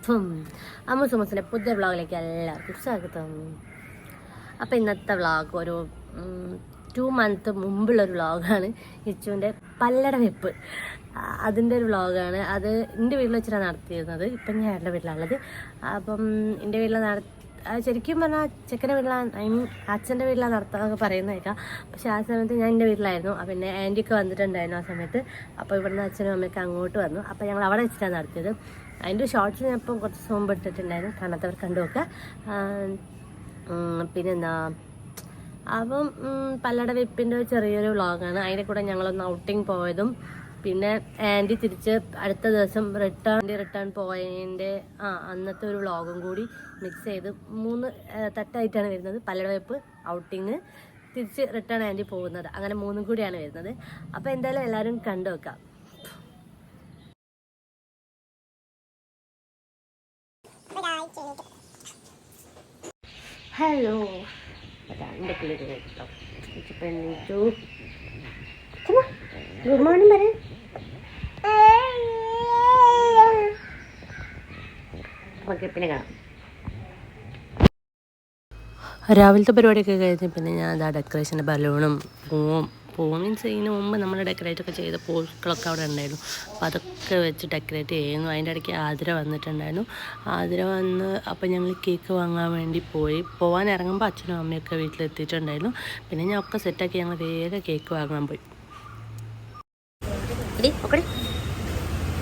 അമ്മു സുമസിൻ്റെ പുതിയ വ്ളോഗിലേക്ക് എല്ലാവർക്കും സ്വാഗതം. അപ്പോൾ ഇന്നത്തെ വ്ളോഗ് ഒരു 2 മന്ത് മുമ്പുള്ളൊരു വ്ളോഗാണ്. ഇച്ചുവിൻ്റെ പല്ലട വെപ്പ്, അതിൻ്റെ ഒരു വ്ളോഗാണ്. അത് എൻ്റെ വീട്ടിൽ വെച്ചിട്ടാണ് നടത്തിയിരുന്നത്. ഇപ്പം ഞാൻ എൻ്റെ വീട്ടിലാണുള്ളത്. അപ്പം എൻ്റെ വീട്ടിൽ ശരിക്കും പറഞ്ഞാൽ ചെക്കൻ്റെ വീട്ടിലാണ്, ഐ മീൻ അച്ഛൻ്റെ വീട്ടിലാണ് നടത്താമെന്നൊക്കെ പറയുന്നേക്കാം. പക്ഷേ ആ സമയത്ത് ഞാൻ എൻ്റെ വീട്ടിലായിരുന്നു. പിന്നെ ആൻറ്റിയൊക്കെ വന്നിട്ടുണ്ടായിരുന്നു ആ സമയത്ത്. അപ്പോൾ ഇവിടുന്ന് അച്ഛനും അമ്മയൊക്കെ അങ്ങോട്ട് വന്നു. അപ്പോൾ ഞങ്ങൾ അവിടെ വെച്ചിട്ടാണ് നടത്തിയത്. അതിൻ്റെ ഷോർട്സ് ഞാൻ ഇപ്പം കുറച്ച് മുമ്പ് ഇട്ടിട്ടുണ്ടായിരുന്നു, കാണാത്തവർ കണ്ടു നോക്കുക. പിന്നെന്താ, അപ്പം പല്ലട വെപ്പിൻ്റെ ചെറിയൊരു വ്ളോഗാണ്. അതിൻ്റെ കൂടെ ഞങ്ങളൊന്ന് ഔട്ടിങ് പോയതും, പിന്നെ ആൻറ്റി തിരിച്ച് അടുത്ത ദിവസം റിട്ടേൺ പോയതിൻ്റെ അന്നത്തെ ഒരു വ്ളോഗും കൂടി മിക്സ് ചെയ്ത് 3 തട്ടായിട്ടാണ് വരുന്നത്. പല്ലട വെപ്പ്, ഔട്ടിങ്, തിരിച്ച് റിട്ടേൺ ആൻറ്റി പോകുന്നത്, അങ്ങനെ 3 കൂടിയാണ് വരുന്നത്. അപ്പോൾ എന്തായാലും എല്ലാവരും കണ്ടു വെക്കാം. ഹലോ, എൻ്റെ പിള്ളേർ കേട്ടോ. ഗുഡ് മോർണിംഗ് പറ. ഓക്കെ, പിന്നെ കാണാം. രാവിലത്തെ പരിപാടിയൊക്കെ കഴിഞ്ഞ് പിന്നെ ഞാൻ അതാ ഡെക്കറേഷൻ്റെ ബലൂണും പൂവും മീൻസ് ഇതിന് മുമ്പ് നമ്മൾ ഡെക്കറേറ്റൊക്കെ ചെയ്ത പൂക്കളൊക്കെ അവിടെ ഉണ്ടായിരുന്നു. അപ്പോൾ അതൊക്കെ വെച്ച് ഡെക്കറേറ്റ് ചെയ്യുന്നു. അതിൻ്റെ ഇടയ്ക്ക് ആതിര വന്നിട്ടുണ്ടായിരുന്നു. ആതിര വന്ന് അപ്പോൾ ഞങ്ങൾ കേക്ക് വാങ്ങാൻ വേണ്ടി പോകാൻ ഇറങ്ങുമ്പോൾ അച്ഛനും അമ്മയൊക്കെ വീട്ടിലെത്തിയിട്ടുണ്ടായിരുന്നു. പിന്നെ ഞാൻ ഒക്കെ സെറ്റാക്കി ഞങ്ങൾ വേഗം കേക്ക് വാങ്ങാൻ പോയി.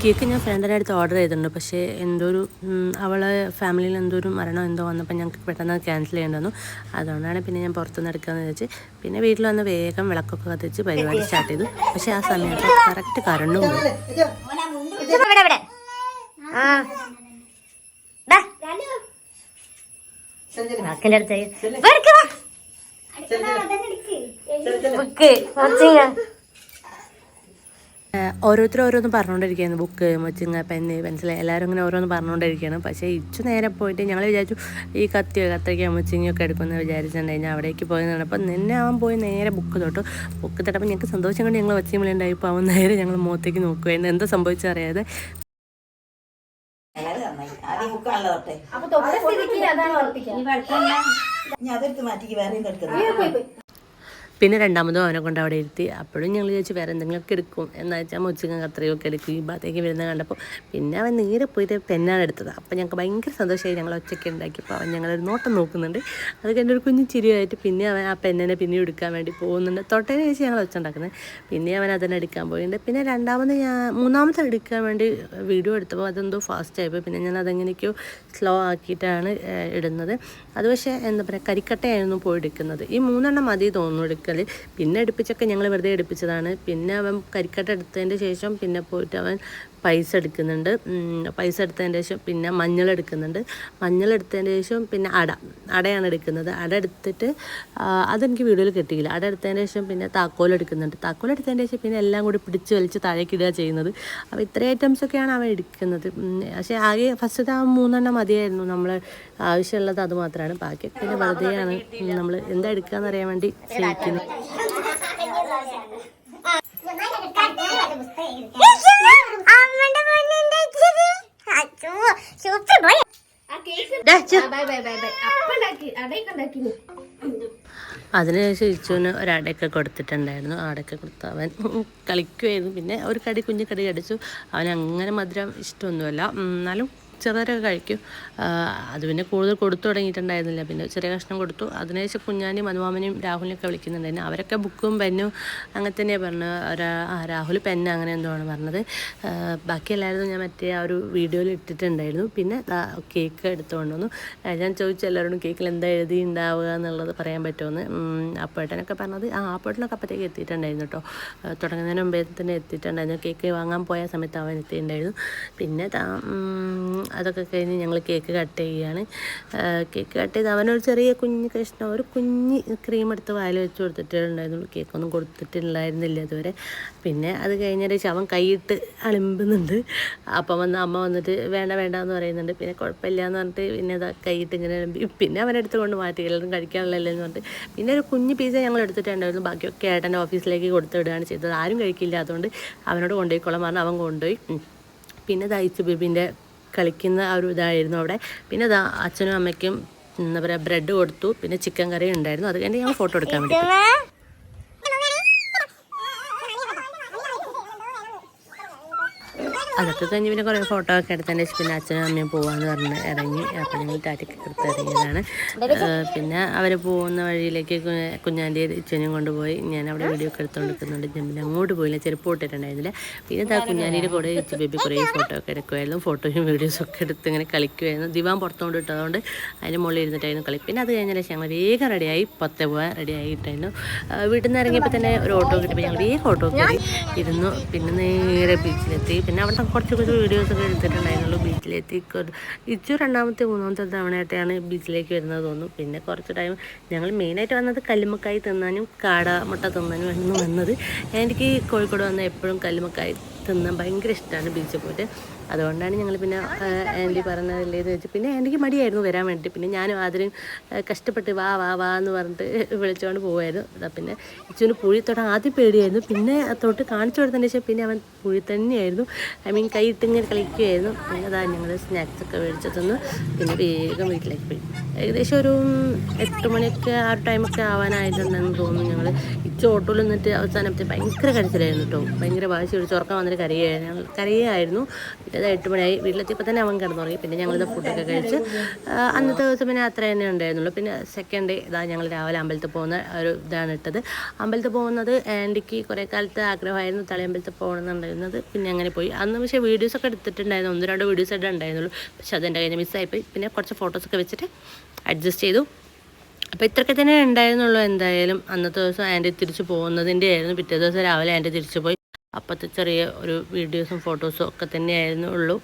കേക്ക് ഞാൻ ഫ്രണ്ടിൻ്റെ അടുത്ത് ഓർഡർ ചെയ്തിട്ടുണ്ട്. പക്ഷേ അവളെ ഫാമിലിയിൽ ഒരു മരണം വന്നപ്പോൾ ഞങ്ങൾക്ക് പെട്ടെന്ന് ക്യാൻസൽ ചെയ്യേണ്ടി വന്നു. അതുകൊണ്ടാണ് പിന്നെ ഞാൻ പുറത്തുനിന്ന് എടുക്കാമെന്ന് വെച്ച് പിന്നെ വീട്ടിൽ വന്ന് വേഗം വിളക്കൊക്കെ കത്തിച്ച് പരിപാടി സ്റ്റാർട്ട് ചെയ്തു. പക്ഷേ ആ സമയത്ത് കറക്റ്റ് കറണ്ടും പോയി. ഓരോരുത്തരും പറഞ്ഞുകൊണ്ടിരിക്കുകയാണ്, ബുക്ക്, മച്ചിങ്ങ, പെന്ന്, പെൻസിൽ, എല്ലാവരും ഇങ്ങനെ ഓരോന്ന് പറഞ്ഞുകൊണ്ടിരിക്കുകയാണ്. പക്ഷേ ഇച്ചു നേരെ പോയിട്ട് ഞങ്ങൾ വിചാരിച്ചു ഈ കത്തിരിക്ക മച്ചിങ്ങയൊക്കെ എടുക്കുമെന്ന് വിചാരിച്ചിട്ടുണ്ടായി. അവടേക്ക് പോയി നടന്നപ്പോൾ നിന്നെ അവൻ പോയി നേരെ ബുക്ക് തൊട്ടപ്പോൾ ഞങ്ങൾക്ക് സന്തോഷം കൊണ്ട് ഞങ്ങൾ വച്ചിയും വിളിയുണ്ടായി. ഇപ്പോൾ അവൻ നേരെ ഞങ്ങൾ മുഖത്തേക്ക് നോക്കുമായിരുന്നു. എന്താ സംഭവിച്ചറിയാതെ. പിന്നെ രണ്ടാമതും അവനെ കൊണ്ട് അവിടെ ഇരുത്തി. അപ്പോഴും ഞങ്ങൾ ചോദിച്ചു വേറെ എന്തെങ്കിലുമൊക്കെ എടുക്കും എന്ന് വെച്ചാൽ മുച്ചിങ്ങ കത്രയൊക്കെ എടുക്കും. ഈ ഭാഗത്തേക്ക് വരുന്നത് കണ്ടപ്പോൾ പിന്നെ അവൻ നേരെ പോയിട്ട് പെന്നാണ് എടുത്തത്. അപ്പോൾ ഞങ്ങൾക്ക് ഭയങ്കര സന്തോഷമായി. ഞങ്ങൾ ഒച്ചയ്ക്ക് ഉണ്ടാക്കിയപ്പോൾ അവൻ ഞങ്ങളൊരു നോട്ടം നോക്കുന്നുണ്ട്. അത് കഴിഞ്ഞൊരു കുഞ്ഞു ചിരിയായിട്ട് പിന്നെ അവൻ ആ പെന്നിനെ പിന്നെ എടുക്കാൻ വേണ്ടി പോകുന്നുണ്ട്. തൊട്ടതിന് ശേഷം ഞങ്ങൾ ഒച്ച ഉണ്ടാക്കുന്നത്. പിന്നെ അവൻ അതിനെ എടുക്കാൻ പോയിട്ടുണ്ട്. പിന്നെ മൂന്നാമത്തെ എടുക്കാൻ വേണ്ടി വീഡിയോ എടുത്തപ്പോൾ അതെന്തോ ഫാസ്റ്റ് ആയിപ്പോയി. പിന്നെ ഞാൻ അതെങ്ങനെയൊക്കെയോ സ്ലോ ആക്കിയിട്ടാണ് ഇടുന്നത്. അത് പക്ഷേ എന്താ പറയുക, കരിക്കട്ടയായിരുന്നു പോയി എടുക്കുന്നത്. ഈ 3 മതി തോന്നുന്നു എടുക്കൽ. പിന്നെ എടുപ്പിച്ചൊക്കെ ഞങ്ങൾ വെറുതെ എടുപ്പിച്ചതാണ്. പിന്നെ അവൻ കരിക്കട്ട എടുത്തതിൻ്റെ ശേഷം പിന്നെ പോയിട്ട് അവൻ പൈസ എടുക്കുന്നുണ്ട്. പൈസ എടുത്തതിൻ്റെ ശേഷം പിന്നെ മഞ്ഞൾ എടുത്തതിൻ്റെ ശേഷം പിന്നെ അടയാണ് എടുക്കുന്നത്. അട എടുത്തിട്ട് അതെനിക്ക് വീഡിയോയിൽ കിട്ടിയില്ല. അട എടുത്തതിൻ്റെ ശേഷം പിന്നെ താക്കോൽ എടുത്തതിൻ്റെ ശേഷം പിന്നെ എല്ലാം കൂടി പിടിച്ച് വലിച്ച് താഴേക്കിടുക ചെയ്യുന്നത്. അപ്പോൾ ഇത്രയും ഐറ്റംസൊക്കെയാണ് അവൻ എടുക്കുന്നത്. പക്ഷേ ആകെ ഫസ്റ്റത്തെ 3 മതിയായിരുന്നു. നമ്മൾ ആവശ്യമുള്ളത് അത് മാത്രമാണ്. ബാക്കിയൊക്കെ പിന്നെ വെറുതെയാണ് നമ്മൾ എന്താ എടുക്കുകയെന്ന് അറിയാൻ വേണ്ടി ശ്രമിക്കുന്നത്. അതിനുശേഷം ഇച്ചുവിന് ഒരടയൊക്കെ കൊടുത്തിട്ടുണ്ടായിരുന്നു. അടയൊക്കെ കൊടുത്ത് അവൻ കളിക്കുമായിരുന്നു. പിന്നെ ഒരു കുഞ്ഞു കടി കടിച്ചു. അവൻ അങ്ങനെ മധുരം ഇഷ്ടമൊന്നുമല്ല, എന്നാലും ചെറുതൊക്കെ കഴിക്കും. അത് പിന്നെ കൂടുതൽ കൊടുത്തു തുടങ്ങിയിട്ടുണ്ടായിരുന്നില്ല. പിന്നെ ചെറിയ കഷ്ണം കൊടുത്തു. അതിനുശേഷം കുഞ്ഞാനെയും മനുമാമനെയും രാഹുലിനൊക്കെ വിളിക്കുന്നുണ്ടായിരുന്നു. അവരൊക്കെ ബുക്കും പെന്നും അങ്ങനെ തന്നെയാണ് പറഞ്ഞത്. രാഹുൽ പെന്ന് അങ്ങനെ എന്തോ ആണ് പറഞ്ഞത്. ബാക്കി എല്ലാവരും ഞാൻ മറ്റേ ആ ഒരു വീഡിയോയിൽ ഇട്ടിട്ടുണ്ടായിരുന്നു. പിന്നെ കേക്ക് എടുത്തുകൊണ്ട് വന്നു. ഞാൻ ചോദിച്ചു എല്ലാവരോടും കേക്കിൽ എന്താ എഴുതി ഉണ്ടാവുക എന്നുള്ളത് പറയാൻ പറ്റുമെന്ന്. അപ്പോഴേട്ടനൊക്കെ പറഞ്ഞത് അപ്പോഴേട്ടനൊക്കെ അപ്പോഴത്തേക്ക് എത്തിയിട്ടുണ്ടായിരുന്നു കേട്ടോ. തുടങ്ങുന്നതിന് മുമ്പേ തന്നെ എത്തിയിട്ടുണ്ടായിരുന്നു. കേക്ക് വാങ്ങാൻ പോയ സമയത്ത് അവൻ എത്തിയിട്ടുണ്ടായിരുന്നു. പിന്നെ അതൊക്കെ കഴിഞ്ഞ് ഞങ്ങൾ കേക്ക് കട്ട് ചെയ്യുകയാണ്. കേക്ക് കട്ട് ചെയ്ത് അവനൊരു ചെറിയ കുഞ്ഞ് കഷ്ണം, ഒരു കുഞ്ഞ് ക്രീം എടുത്ത് വായിൽ വെച്ച് കൊടുത്തിട്ടുണ്ടായിരുന്നുള്ളൂ. കേക്കൊന്നും കൊടുത്തിട്ടുണ്ടായിരുന്നില്ല അതുവരെ. പിന്നെ അത് കഴിഞ്ഞതിന് ശേഷം അവൻ കൈയിട്ട് അളിമ്പുന്നുണ്ട്. അപ്പം അമ്മ വന്നിട്ട് വേണ്ട എന്ന് പറയുന്നുണ്ട്. പിന്നെ കുഴപ്പമില്ല എന്ന് പറഞ്ഞിട്ട് പിന്നെ അത് കൈയിട്ട് ഇങ്ങനെ അളിമ്പി. പിന്നെ അവനെടുത്ത് കൊണ്ട് മാറ്റി, എല്ലാവരും കഴിക്കാനുള്ളല്ലോ എന്ന് പറഞ്ഞിട്ട് പിന്നെ ഒരു കുഞ്ഞ് പീസ ഞങ്ങൾ എടുത്തിട്ടുണ്ടായിരുന്നു. ബാക്കിയൊക്കെ ഏട്ടൻ്റെ ഓഫീസിലേക്ക് കൊടുത്ത് വിടുകയാണ് ചെയ്തത്. ആരും കഴിക്കില്ല, അതുകൊണ്ട് അവനോട് കൊണ്ടുപോയിക്കോളാൻ പറഞ്ഞ് അവൻ കൊണ്ടുപോയി. പിന്നെ ദായിച്ചു ബേബീൻ്റെ കളിക്കുന്ന ആ ഒരു ഇതായിരുന്നു അവിടെ. പിന്നെ അതാ അച്ഛനും അമ്മയ്ക്കും എന്താ പറയുക ബ്രെഡ് കൊടുത്തു, പിന്നെ ചിക്കൻ കറി ഉണ്ടായിരുന്നു. അത് കഴിഞ്ഞ് ഞങ്ങൾ ഫോട്ടോ എടുക്കാൻ വേണ്ടി പോയി. അതൊക്കെ കഴിഞ്ഞ് പിന്നെ കുറേ ഫോട്ടോ ഒക്കെ എടുത്തതിൻ്റെ ശേഷം പിന്നെ അച്ഛനും അമ്മയും പോകാമെന്ന് പറഞ്ഞ് ഇറങ്ങി. അപ്പോൾ ഞങ്ങൾ ടാറ്റയ്ക്ക് എടുത്ത് ഇറങ്ങിയതാണ്. പിന്നെ അവർ പോകുന്ന വഴിയിലേക്ക് കുഞ്ഞാൻ്റെ ഇച്ചനെയും കൊണ്ടുപോയി. ഞാൻ അവിടെ വീഡിയോ ഒക്കെ എടുത്തുകൊണ്ടിരിക്കുന്നുണ്ട്. ഞാൻ പിന്നെ അങ്ങോട്ട് പോയില്ല, ചെരുപ്പ് ഇട്ടിട്ടുണ്ടായിരുന്നില്ല. പിന്നെ കുഞ്ഞാൻ്റെ കൂടെ ഇച്ചു ബേബി കുറേ ഫോട്ടോ ഒക്കെ എടുക്കുമായിരുന്നു. ഫോട്ടോയും വീഡിയോസും ഒക്കെ എടുത്ത് ഇങ്ങനെ കളിക്കുമായിരുന്നു. ദിവാൻ പുറത്തുകൊണ്ട് ഇട്ടതുകൊണ്ട് അതിൻ്റെ മുകളിൽ ഇരുന്നിട്ടായിരുന്നു കളി. പിന്നെ അത് കഴിഞ്ഞാൽ ഞങ്ങൾ വേഗം റെഡിയായി, പുറത്തെ പോകാൻ റെഡിയായിട്ടായിരുന്നു. വീട്ടിൽ നിന്ന് ഇറങ്ങിയപ്പോൾ തന്നെ ഒരു ഓട്ടോ കിട്ടിയപ്പോൾ ഞങ്ങൾ വേഗം ഓട്ടോ കയറി ഇരുന്നു. പിന്നെ നേരെ ബീച്ചിലെത്തി. പിന്നെ അവിടെ കുറച്ച് വീഡിയോസൊക്കെ എടുത്തിട്ടുണ്ടായിരുന്നുള്ളൂ. ബീച്ചിലെത്തി ഇച്ചു രണ്ടാമത്തെ മൂന്നാമത്തെ തവണയായിട്ടാണ് ബീച്ചിലേക്ക് വരുന്നത് തോന്നുന്നു. പിന്നെ കുറച്ച് ടൈം ഞങ്ങൾ മെയിനായിട്ട് വന്നത് കല്ലുമ്മക്കായി തിന്നാനും കാട മുട്ട തിന്നാനും ആയിരുന്നു വന്നത്. എനിക്ക് കോഴിക്കോട് വന്നാൽ എപ്പോഴും കല്ലുമ്മക്കായി തിന്നാൻ ഭയങ്കര ഇഷ്ടമാണ് ബീച്ചിൽ പോയിട്ട്. അതുകൊണ്ടാണ് ഞങ്ങൾ പിന്നെ ആൻറ്റി പറഞ്ഞതല്ലേ എന്ന് വെച്ച് പിന്നെ ആൻറ്റിക്ക് മടിയായിരുന്നു വരാൻ വേണ്ടി. പിന്നെ ഞാനും ആദ്യം കഷ്ടപ്പെട്ട് വാ വാ വാ എന്ന് പറഞ്ഞിട്ട് വിളിച്ചുകൊണ്ട് പോകുമായിരുന്നു. അതാ പിന്നെ ഇച്ചുവിന് പുഴി തൊടാൻ ആദ്യം പേടിയായിരുന്നു. പിന്നെ തൊട്ട് കാണിച്ചു കൊടുത്തതിന് ശേഷം പിന്നെ അവൻ പുഴി തന്നെയായിരുന്നു. കൈ ഇട്ടിങ്ങനെ കളിക്കുകയായിരുന്നു. പിന്നെ അതാ ഞങ്ങൾ സ്നാക്സൊക്കെ മേടിച്ച് തന്നു. പിന്നെ വേഗം വീട്ടിലേക്ക് പോയി. ഏകദേശം ഒരു 8 മണിയൊക്കെ ആ ഒരു ടൈമൊക്കെ ആവാനായിട്ടുണ്ടെന്ന് തോന്നുന്നു. ഞങ്ങൾ ഇച്ച് ഓട്ടോയിൽ നിന്നിട്ട് അവസാനത്തെ ഭയങ്കര കരച്ചിലായിരുന്നു കേട്ടോ. ഭയങ്കര വാശി പിടിച്ച് ഉറക്കം വന്നിട്ട് കരയായിരുന്നു. പിന്നെ അത് 8 മണിയായി. വീട്ടിലെത്തിയപ്പോൾ തന്നെ അവൻ കിടന്നുറങ്ങി. പിന്നെ ഞങ്ങളിത് ഫുഡൊക്കെ കഴിച്ച് അന്നത്തെ ദിവസം പിന്നെ അത്ര തന്നെ ഉണ്ടായിരുന്നുള്ളൂ. പിന്നെ സെക്കൻഡ് ഡേ ഇതാ ഞങ്ങൾ രാവിലെ അമ്പലത്തിൽ പോകുന്ന ഒരു ഇതാണ് ഇട്ടത്. അമ്പലത്തിൽ പോകുന്നത് ആൻറ്റിക്ക് കുറേ കാലത്ത് ആഗ്രഹമായിരുന്നു തളിയമ്പലത്തിൽ പോകണമെന്നുണ്ടായിരുന്നത്. പിന്നെ അങ്ങനെ പോയി. അന്ന് പക്ഷേ വീഡിയോസൊക്കെ എടുത്തിട്ടുണ്ടായിരുന്നു. 1-2 വീഡിയോസ് ഇട്ടേ ഉണ്ടായിരുന്നുള്ളൂ. പക്ഷെ അതെൻ്റെ കയ്യിൽ മിസ്സായിപ്പോയി. പിന്നെ കുറച്ച് ഫോട്ടോസൊക്കെ വെച്ചിട്ട് അഡ്ജസ്റ്റ് ചെയ്തു. അപ്പോൾ ഇത്രയൊക്കെ തന്നെ ഉണ്ടായിരുന്നുള്ളൂ. എന്തായാലും അന്നത്തെ ദിവസം ആൻറ്റി തിരിച്ചു പോകുന്നതിൻ്റെ ആയിരുന്നു. പിറ്റേ ദിവസം രാവിലെ ആൻറ്റി തിരിച്ചു പോയി. അപ്പോഴത്തെ ചെറിയ ഒരു വീഡിയോസും ഫോട്ടോസും ഒക്കെ തന്നെയായിരുന്നു ഉള്ളൂ.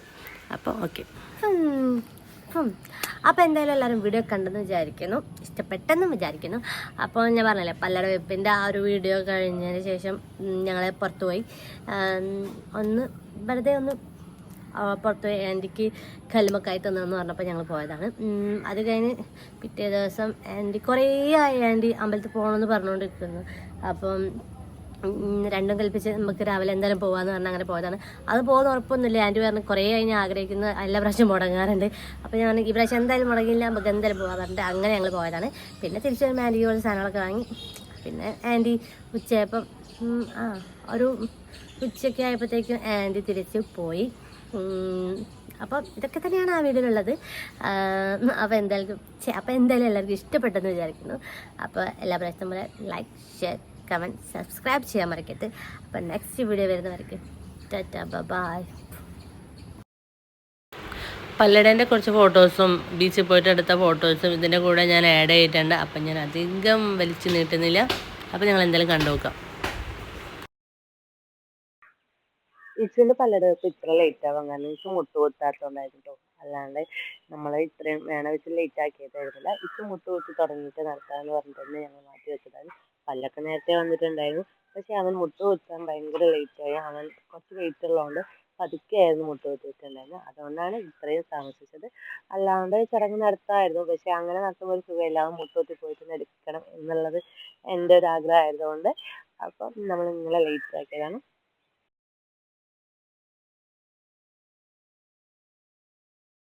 അപ്പോൾ ഓക്കെ. അപ്പോൾ എന്തായാലും എല്ലാവരും വീഡിയോ കണ്ടെന്ന് വിചാരിക്കുന്നു, ഇഷ്ടപ്പെട്ടെന്നും വിചാരിക്കുന്നു. അപ്പോൾ ഞാൻ പറഞ്ഞില്ലേ പല്ലട വെപ്പിൻ്റെ ആ ഒരു വീഡിയോ കഴിഞ്ഞതിന് ശേഷം ഞങ്ങൾ പുറത്തു പോയി. വെറുതെ ഒന്ന് പുറത്ത് പോയി ആൻറ്റിക്ക് കല്ലുമ്മക്കായി തന്നെന്ന് പറഞ്ഞപ്പോൾ ഞങ്ങൾ പോയതാണ്. അത് കഴിഞ്ഞ് പിറ്റേ ദിവസം ആൻറ്റി കുറേ ആയി ആൻറ്റി അമ്പലത്തിൽ പോകണമെന്ന് പറഞ്ഞുകൊണ്ടിരിക്കുന്നു. അപ്പം രണ്ടും കൽപ്പിച്ച് നമുക്ക് രാവിലെ എന്തായാലും പോകാമെന്ന് പറഞ്ഞാൽ അങ്ങനെ പോയതാണ്. അത് പോകുന്ന ഉറപ്പൊന്നുമില്ല. ആൻറ്റി പറഞ്ഞ് കുറേ കഴിഞ്ഞ് ആഗ്രഹിക്കുന്ന എല്ലാ പ്രാവശ്യം മുടങ്ങാറുണ്ട്. അപ്പോൾ ഞാൻ ഈ പ്രാവശ്യം എന്തായാലും മുടങ്ങില്ല, നമുക്ക് എന്തായാലും പോകാൻ പറഞ്ഞിട്ട് അങ്ങനെ ഞങ്ങൾ പോയതാണ്. പിന്നെ തിരിച്ചു വരുമ്പോൾ ആൻറ്റിക്ക് കുറച്ച് സാധനങ്ങളൊക്കെ വാങ്ങി. പിന്നെ ആൻറ്റി ഉച്ചയായപ്പം ഒരു ഉച്ചയ്ക്ക് ആയപ്പോഴത്തേക്കും ആൻറ്റി തിരിച്ച് പോയി. അപ്പം ഇതൊക്കെ തന്നെയാണ് ആ വീഡിയോയിലുള്ളത്. അപ്പോൾ എന്തായാലും എല്ലാവർക്കും ഇഷ്ടപ്പെട്ടെന്ന് വിചാരിക്കുന്നു. അപ്പോൾ എല്ലാ പ്രാവശ്യത്തും പോലെ ലൈക്ക്, ഷെയർ, കമൻറ്റ്, സബ്സ്ക്രൈബ് ചെയ്യാൻ മറക്കരുത്. അപ്പം നെക്സ്റ്റ് വീഡിയോ വരുന്നവർക്ക് ടാറ്റാ ബൈ. പല്ലടേൻ്റെ കുറച്ച് ഫോട്ടോസും ബീച്ചിൽ പോയിട്ട് എടുത്ത ഫോട്ടോസും ഇതിൻ്റെ കൂടെ ഞാൻ ആഡ് ചെയ്തിട്ടുണ്ട്. അപ്പം ഞാൻ അധികം വലിച്ചു നീട്ടുന്നില്ല. അപ്പോൾ ഞങ്ങൾ എന്തായാലും കണ്ടു നോക്കാം. ഇച്ചിൻ്റെ പല്ലടക്ക് ഇത്ര ലേറ്റ് ആവാൻ കാരണം ഇച്ച് മുട്ട് കുത്താത്തതുകൊണ്ടായിരുന്നു കേട്ടോ. അല്ലാണ്ട് നമ്മൾ ഇത്രയും വെച്ച് ലേറ്റ് ആക്കിയതായിരുന്നില്ല. ഇച്ച് മുട്ട് കുത്തി തുടങ്ങിയിട്ട് നടത്താമെന്ന് പറഞ്ഞിട്ട് തന്നെ ഞങ്ങൾ മാറ്റി വെച്ചതാണ്. പല്ലൊക്കെ നേരത്തെ വന്നിട്ടുണ്ടായിരുന്നു. പക്ഷെ അവൻ മുട്ട് കുത്താൻ ഭയങ്കര ലേറ്റായി. അവൻ കുറച്ച് വെയിറ്റ് ഉള്ളതുകൊണ്ട് പതുക്കെയായിരുന്നു മുട്ട് കുത്തിയിട്ടുണ്ടായിരുന്നത്. അതുകൊണ്ടാണ് ഇത്രയും താമസിച്ചത്. അല്ലാണ്ട് ചടങ്ങ് നടത്താമായിരുന്നു. പക്ഷെ അങ്ങനെ നടത്തുമ്പോൾ ഒരു സുഖമില്ല. അവൻ മുട്ട് കുത്തി പോയിട്ട് തന്നെ എടുക്കണം എന്നുള്ളത് എൻ്റെ ഒരു ആഗ്രഹം ആയതുകൊണ്ട് അപ്പം നമ്മൾ ഇങ്ങനെ ലേറ്റ് ആക്കിയതാണ്.